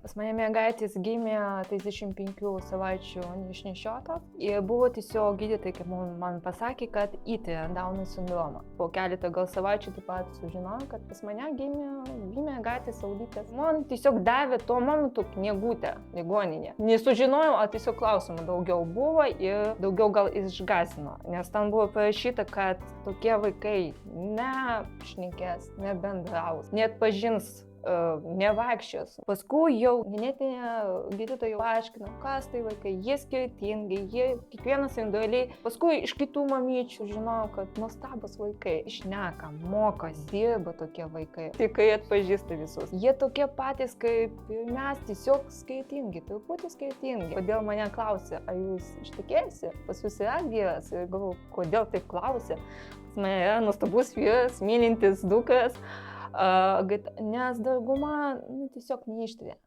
Pas mane mergaitės gimė 35 savaičių neišnešiota ir buvo tiesiog gydytojai, kaip man pasakė, kad įtė Dauno sindromą. Po keletą gal savaičių taip pat sužinojau, kad pas mane gimė mergaitė Saulytės. Man tiesiog davė tuo momentu knygutę ligoninė. Nesužinojau, o tiesiog klausimų daugiau buvo ir daugiau gal išgąsdino, nes ten buvo parašyta, kad tokie vaikai nešnekės, nebendraus, neatpažins, nevaikščios. Paskui jau genetinė gydytoja paaiškino, kas tai vaikai, jie skirtingi, jie kiekvienas individualiai. Paskui iš kitų mamyčių žinojau, kad nuostabus vaikai, šneka, mokosi, dirba tokie vaikai, tikrai atpažįsta visus. Jie tokie patys kaip ir mes, tiesiog skirtingi, truputį skirtingi. Kodėl mane klausė, ar jūs ištekėsi? Pas jūs yra vyras? Ir galvoju, kodėl taip klausė? Pas mane yra nuostabus vyras, mylintis dukras. Nes dauguma tiesiog neištvė.